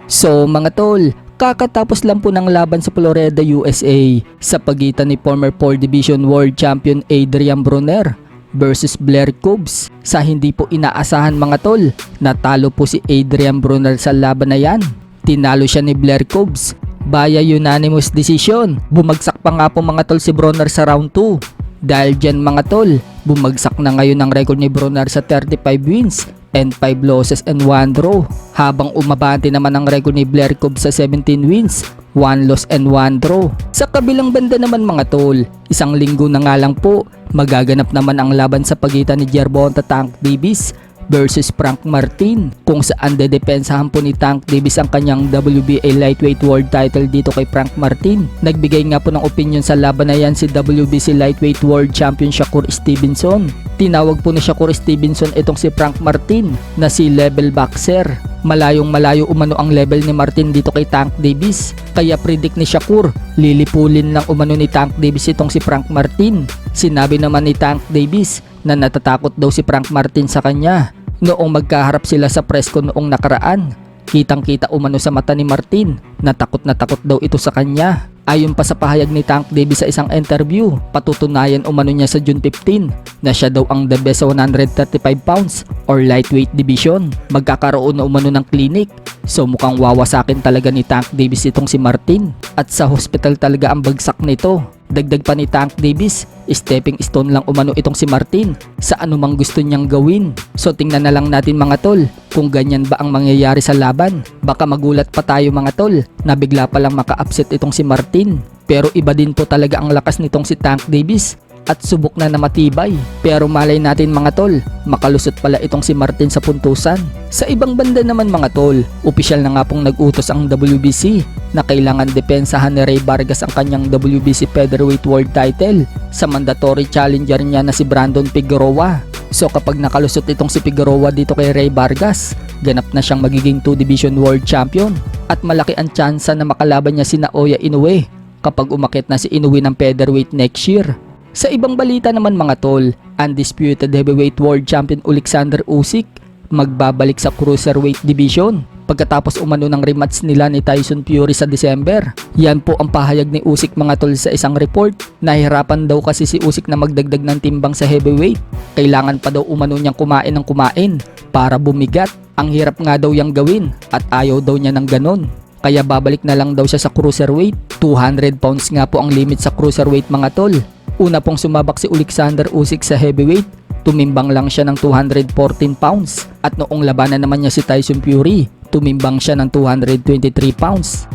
So mga tol, kakatapos lang po ng laban sa Florida, USA sa pagitan ni former 4 Division World Champion Adrian Broner versus Blair Cobbs. Sa hindi po inaasahan mga tol, natalo po si Adrian Broner sa laban na yan. Tinalo siya ni Blair Cobbs via unanimous decision. Bumagsak pa nga po mga tol si Broner sa round 2. Dahil dyan mga tol, bumagsak na ngayon ang record ni Broner sa 35 wins and 5 losses and 1 draw. Habang umabante naman ang record ni Blair Cobbs sa 17 wins, 1 loss and 1 draw. Sa kabilang banda naman mga tol, isang linggo na nga lang po, magaganap naman ang laban sa pagitan ni Gervonta Tank Davis versus Frank Martin, kung saan dedepensahan po ni Tank Davis ang kanyang WBA Lightweight World title dito kay Frank Martin. Nagbigay nga po ng opinion sa laban na yan si WBC Lightweight World Champion Shakur Stevenson. Tinawag po ni Shakur Stevenson itong si Frank Martin na si level boxer. Malayong malayo umano ang level ni Martin dito kay Tank Davis, kaya predict ni Shakur, lilipulin lang umano ni Tank Davis itong si Frank Martin. Sinabi naman ni Tank Davis na natatakot daw si Frank Martin sa kanya noong magkaharap sila sa press con noong nakaraan. Kitang kita umano sa mata ni Martin na takot daw ito sa kanya. Ayon pa sa pahayag ni Tank Davis sa isang interview, patutunayan umano niya sa June 15 na siya daw ang the best sa 135 pounds or lightweight division. Magkakaroon na umano ng clinic. So mukhang wawasakin talaga ni Tank Davis itong si Martin. At sa hospital talaga ang bagsak nito. Dagdag pa ni Tank Davis, stepping stone lang umano itong si Martin sa anumang gusto niyang gawin. So tingnan na lang natin mga tol kung ganyan ba ang mangyayari sa laban. Baka magulat pa tayo mga tol na bigla pa lang maka-upset itong si Martin. Pero iba din po talaga ang lakas nitong si Tank Davis at subok na matibay. Pero malay natin mga tol, makalusot pala itong si Martin sa puntusan. Sa ibang banda naman mga tol, opisyal na nga pong nag-utos ang WBC na kailangan depensahan ni Ray Vargas ang kanyang WBC Featherweight World title sa mandatory challenger niya na si Brandon Figueroa. So kapag nakalusot itong si Figueroa dito kay Ray Vargas, ganap na siyang magiging 2 Division World Champion at malaki ang tsansa na makalaban niya si Naoya Inoue kapag umakit na si Inoue ng featherweight next year. Sa ibang balita naman mga tol, undisputed heavyweight world champion Alexander Usyk magbabalik sa cruiserweight division pagkatapos umano ng rematch nila ni Tyson Fury sa December. Yan po ang pahayag ni Usyk mga tol sa isang report. Nahihirapan daw kasi si Usyk na magdagdag ng timbang sa heavyweight. Kailangan pa daw umano niyang kumain ng kumain para bumigat. Ang hirap nga daw yang gawin at ayaw daw niya ng ganon. Kaya babalik na lang daw siya sa cruiserweight. 200 pounds nga po ang limit sa cruiserweight mga tol. Una pong sumabak si Alexander Usyk sa heavyweight, tumimbang lang siya ng 214 pounds. At noong labanan naman niya si Tyson Fury, tumimbang siya ng 223 pounds.